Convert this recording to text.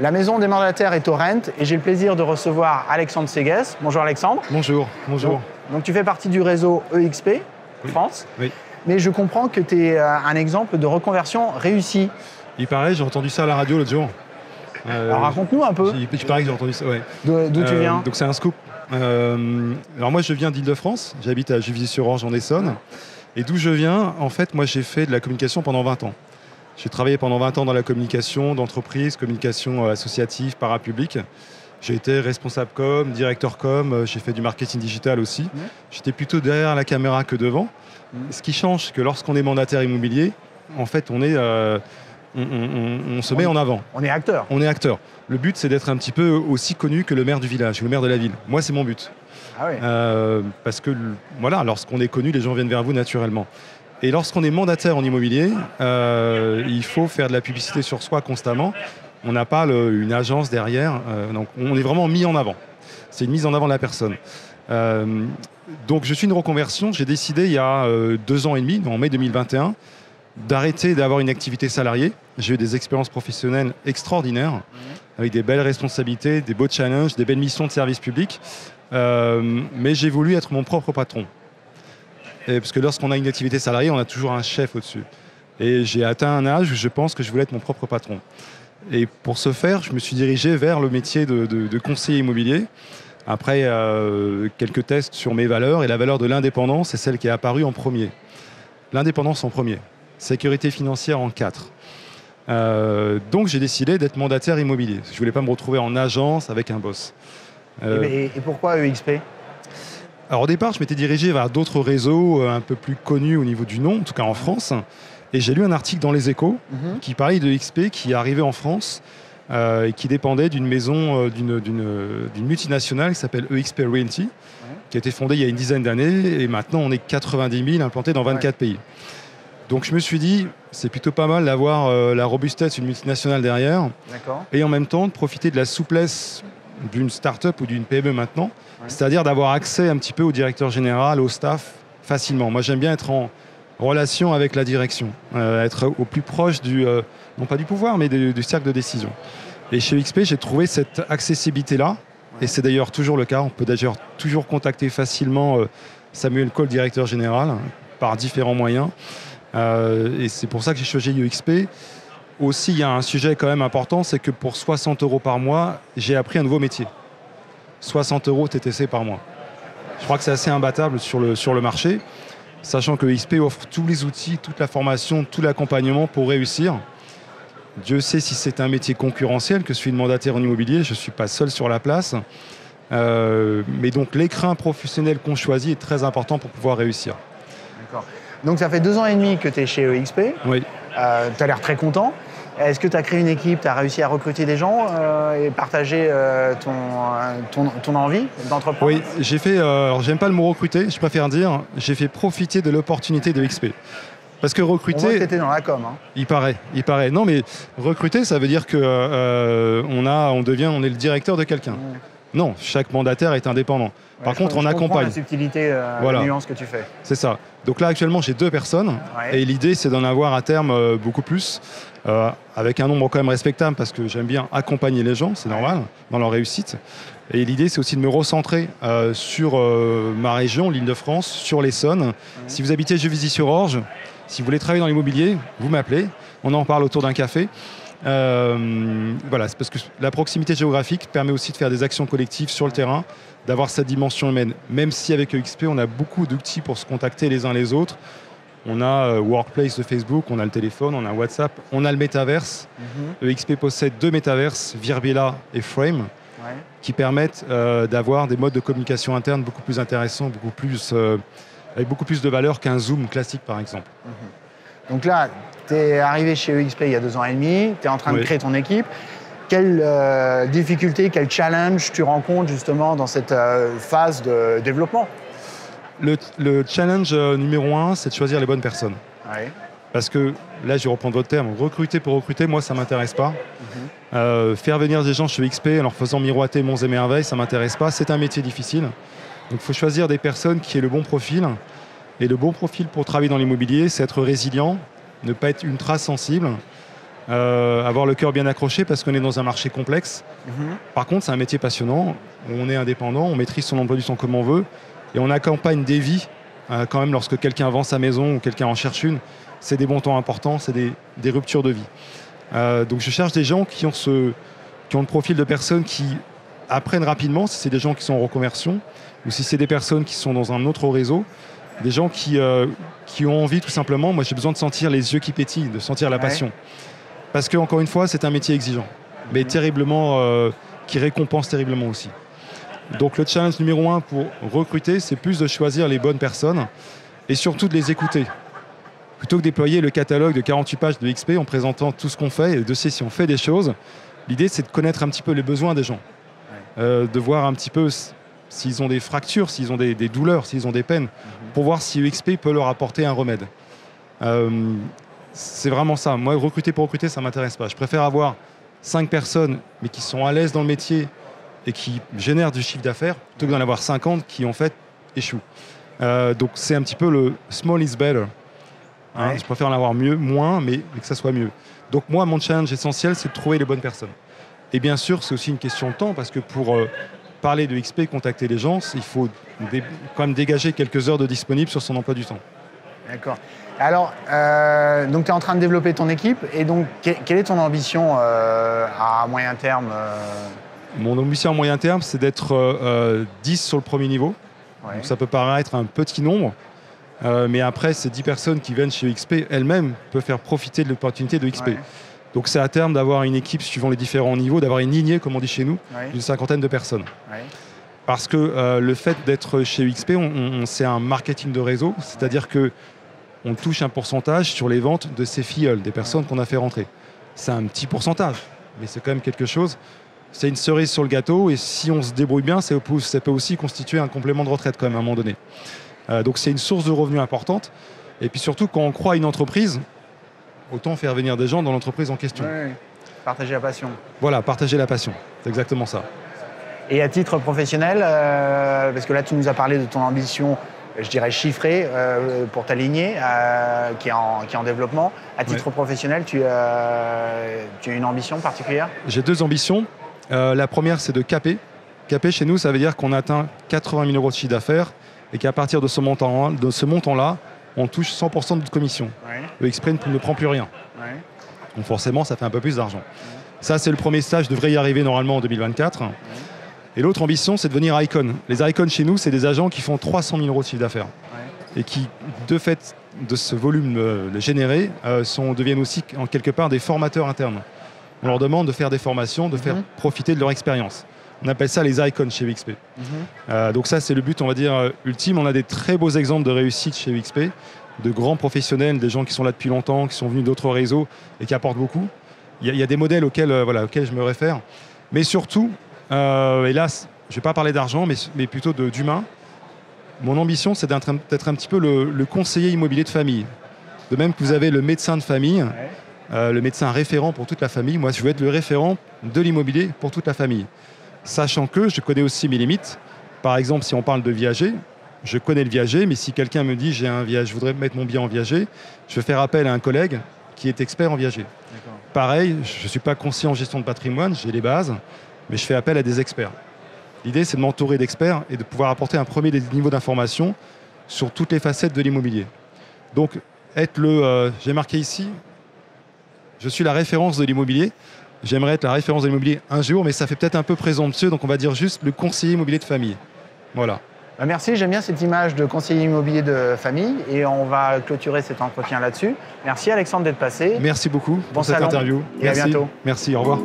La maison des mandataires est au Rent et j'ai le plaisir de recevoir Alexandre Séguès. Bonjour Alexandre. Bonjour, bonjour. Donc tu fais partie du réseau EXP France. Oui. Mais je comprends que tu es un exemple de reconversion réussie. Il paraît, j'ai entendu ça à la radio l'autre jour. Alors raconte-nous un peu. Il paraît que j'ai entendu ça, ouais. D'où tu viens? Donc c'est un scoop. Alors moi je viens d'Île-de-France, j'habite à Juvisy-sur-Orge en Essonne. Et d'où je viens, en fait, moi j'ai fait de la communication pendant 20 ans. J'ai travaillé pendant 20 ans dans la communication d'entreprise, communication associative, parapublique. J'ai été responsable com, directeur com, j'ai fait du marketing digital aussi. J'étais plutôt derrière la caméra que devant. Ce qui change, c'est que lorsqu'on est mandataire immobilier, en fait, on se met en avant. On est acteur. On est acteur. Le but, c'est d'être un petit peu aussi connu que le maire du village, ou le maire de la ville. Moi, c'est mon but. Ah oui. Parce que, voilà, lorsqu'on est connu, les gens viennent vers vous naturellement. Et lorsqu'on est mandataire en immobilier, il faut faire de la publicité sur soi constamment. On n'a pas une agence derrière, donc on est vraiment mis en avant. C'est une mise en avant de la personne. Donc je suis une reconversion. J'ai décidé il y a 2 ans et demi, en mai 2021, d'arrêter d'avoir une activité salariée. J'ai eu des expériences professionnelles extraordinaires, avec des belles responsabilités, des beaux challenges, des belles missions de service public. Mais j'ai voulu être mon propre patron. Parce que lorsqu'on a une activité salariée, on a toujours un chef au-dessus. Et j'ai atteint un âge où je pense que je voulais être mon propre patron. Et pour ce faire, je me suis dirigé vers le métier de conseiller immobilier. Après quelques tests sur mes valeurs, et la valeur de l'indépendance est celle qui est apparue en premier. L'indépendance en premier. Sécurité financière en 4. Donc j'ai décidé d'être mandataire immobilier. Je ne voulais pas me retrouver en agence avec un boss. Et pourquoi EXP? Alors au départ, je m'étais dirigé vers d'autres réseaux un peu plus connus au niveau du nom, en tout cas en France. Et j'ai lu un article dans Les Échos qui parlait de EXP qui arrivait en France et qui dépendait d'une maison, d'une multinationale qui s'appelle EXP Realty, qui a été fondée il y a une dizaine d'années. Et maintenant, on est 90 000 implantés dans 24 pays. Donc je me suis dit, c'est plutôt pas mal d'avoir la robustesse d'une multinationale derrière. Et en même temps, de profiter de la souplesse d'une start-up ou d'une PME maintenant. C'est-à-dire d'avoir accès un petit peu au directeur général, au staff, facilement. Moi, j'aime bien être en relation avec la direction, être au plus proche non pas du pouvoir, mais du cercle de décision. Et chez XP, j'ai trouvé cette accessibilité-là, et c'est d'ailleurs toujours le cas. On peut d'ailleurs toujours contacter facilement Samuel Cole, directeur général, par différents moyens. Et c'est pour ça que j'ai choisi UXP. Aussi, il y a un sujet quand même important, c'est que pour 60 € par mois, j'ai appris un nouveau métier. 60 € TTC par mois. Je crois que c'est assez imbattable sur le marché, sachant que XP offre tous les outils, toute la formation, tout l'accompagnement pour réussir. Dieu sait si c'est un métier concurrentiel que celui de mandataire en immobilier. Je ne suis pas seul sur la place. Mais donc l'écrin professionnel qu'on choisit est très important pour pouvoir réussir. D'accord. Donc ça fait 2 ans et demi que tu es chez EXP. Oui. Tu as l'air très content. Est-ce que tu as créé une équipe, tu as réussi à recruter des gens et partager ton envie d'entreprendre? Oui, j'ai fait, alors j'aime pas le mot recruter, je préfère dire, j'ai fait profiter de l'opportunité de XP. Parce que recruter... On voit que tu étais dans la com. Hein. Il paraît. Non, mais recruter, ça veut dire qu'on est le directeur de quelqu'un. Non, chaque mandataire est indépendant. Par contre, on accompagne. La subtilité, la nuance que tu fais. C'est ça. Donc là, actuellement, j'ai 2 personnes. Et l'idée, c'est d'en avoir à terme beaucoup plus, avec un nombre quand même respectable, parce que j'aime bien accompagner les gens, c'est normal, dans leur réussite. Et l'idée, c'est aussi de me recentrer sur ma région, l'Île-de-France, sur l'Essonne. Si vous habitez Juvisy-sur-Orge, si vous voulez travailler dans l'immobilier, vous m'appelez. On en parle autour d'un café. Voilà, c'est parce que la proximité géographique permet aussi de faire des actions collectives sur le terrain, d'avoir cette dimension humaine. Même si avec EXP, on a beaucoup d'outils pour se contacter les uns les autres. On a Workplace de Facebook, on a le téléphone, on a WhatsApp, on a le métaverse. EXP possède 2 métaverses, Virbela et Frame, qui permettent d'avoir des modes de communication interne beaucoup plus intéressants, avec beaucoup plus de valeur qu'un Zoom classique, par exemple. Donc là, tu es arrivé chez EXP il y a 2 ans et demi, tu es en train de créer ton équipe. Quelles difficultés, quel challenge tu rencontres justement dans cette phase de développement? Le challenge numéro 1, c'est de choisir les bonnes personnes. Parce que, là, je vais reprendre votre terme, recruter pour recruter, moi, ça ne m'intéresse pas. Faire venir des gens chez XP en leur faisant miroiter monts et merveilles, ça ne m'intéresse pas. C'est un métier difficile. Donc, il faut choisir des personnes qui aient le bon profil. Et le bon profil pour travailler dans l'immobilier, c'est être résilient, ne pas être ultra sensible, avoir le cœur bien accroché parce qu'on est dans un marché complexe. Par contre, c'est un métier passionnant. On est indépendant, on maîtrise son emploi du temps comme on veut et on accompagne des vies quand même lorsque quelqu'un vend sa maison ou quelqu'un en cherche une. C'est des montants importants, c'est des ruptures de vie. Donc je cherche des gens qui ont le profil de personnes qui apprennent rapidement, si c'est des gens qui sont en reconversion ou si c'est des personnes qui sont dans un autre réseau, des gens qui ont envie tout simplement. Moi j'ai besoin de sentir les yeux qui pétillent, de sentir la passion. Parce que, encore une fois, c'est un métier exigeant, mais terriblement, qui récompense terriblement aussi. Donc le challenge numéro 1 pour recruter, c'est plus de choisir les bonnes personnes et surtout de les écouter. Plutôt que déployer le catalogue de 48 pages de XP en présentant tout ce qu'on fait et de savoir si on fait des choses, l'idée c'est de connaître un petit peu les besoins des gens, de voir un petit peu s'ils ont des fractures, s'ils ont des douleurs, s'ils ont des peines, pour voir si UXP peut leur apporter un remède. C'est vraiment ça. Moi, recruter pour recruter, ça ne m'intéresse pas. Je préfère avoir 5 personnes, mais qui sont à l'aise dans le métier et qui génèrent du chiffre d'affaires, plutôt que d'en avoir 50 qui, en fait, échouent. Donc, c'est un petit peu le small is better. Je préfère en avoir moins, mais que ça soit mieux. Donc, moi, mon challenge essentiel, c'est de trouver les bonnes personnes. Et bien sûr, c'est aussi une question de temps, parce que pour parler de XP, contacter les gens, il faut quand même dégager quelques heures de disponible sur son emploi du temps. D'accord. Alors, donc tu es en train de développer ton équipe, et donc quelle est ton ambition à moyen terme Mon ambition à moyen terme, c'est d'être 10 sur le premier niveau. Donc, ça peut paraître un petit nombre, mais après, ces 10 personnes qui viennent chez XP, elles-mêmes peuvent faire profiter de l'opportunité de XP. Donc c'est à terme d'avoir une équipe suivant les différents niveaux, d'avoir une lignée, comme on dit chez nous, d'une 50aine de personnes. Parce que le fait d'être chez XP, c'est un marketing de réseau, c'est-à-dire que on touche un pourcentage sur les ventes de ces filleuls, des personnes qu'on a fait rentrer. C'est un petit pourcentage, mais c'est quand même quelque chose. C'est une cerise sur le gâteau, et si on se débrouille bien, ça peut aussi constituer un complément de retraite quand même à un moment donné. Donc c'est une source de revenus importante. Et puis surtout, quand on croit à une entreprise, autant faire venir des gens dans l'entreprise en question. Partager la passion. Voilà, partager la passion, c'est exactement ça. Et à titre professionnel, parce que là tu nous as parlé de ton ambition, je dirais chiffrée, pour ta lignée, qui est en développement. À titre professionnel, tu as une ambition particulière? J'ai 2 ambitions. La première, c'est de caper. Caper, chez nous, ça veut dire qu'on atteint 80 000 € de chiffre d'affaires et qu'à partir de ce montant-là, on touche 100% de notre commission. Le XP ne prend plus rien. Donc forcément, ça fait un peu plus d'argent. Ça, c'est le premier stage, je devrais y arriver normalement en 2024. Et l'autre ambition, c'est de devenir icon. Les icons chez nous, c'est des agents qui font 300 000 € de chiffre d'affaires. Et qui, de fait de ce volume généré, deviennent aussi en quelque part des formateurs internes. On leur demande de faire des formations, de faire profiter de leur expérience. On appelle ça les icons chez UXP. Donc ça, c'est le but, on va dire, ultime. On a des très beaux exemples de réussite chez UXP, de grands professionnels, des gens qui sont là depuis longtemps, qui sont venus d'autres réseaux et qui apportent beaucoup. Il y a des modèles auxquels je me réfère. Mais surtout, hélas, je ne vais pas parler d'argent, mais plutôt d'humain. Mon ambition, c'est d'être un petit peu le conseiller immobilier de famille. De même que vous avez le médecin de famille, le médecin référent pour toute la famille, moi, je veux être le référent de l'immobilier pour toute la famille. Sachant que je connais aussi mes limites. Par exemple, si on parle de viager, je connais le viager, mais si quelqu'un me dit je voudrais mettre mon bien en viager, je vais faire appel à un collègue qui est expert en viager. Pareil, je ne suis pas conseiller en gestion de patrimoine, j'ai les bases, mais je fais appel à des experts. L'idée, c'est de m'entourer d'experts et de pouvoir apporter un premier niveau d'information sur toutes les facettes de l'immobilier. Donc, j'ai marqué ici, je suis la référence de l'immobilier. J'aimerais être la référence de l'immobilier un jour, mais ça fait peut-être un peu présomptueux, donc on va dire juste le conseiller immobilier de famille. Voilà. Merci, j'aime bien cette image de conseiller immobilier de famille, et on va clôturer cet entretien là-dessus. Merci Alexandre d'être passé. Merci beaucoup pour cette interview. Et à bientôt. Merci, au revoir.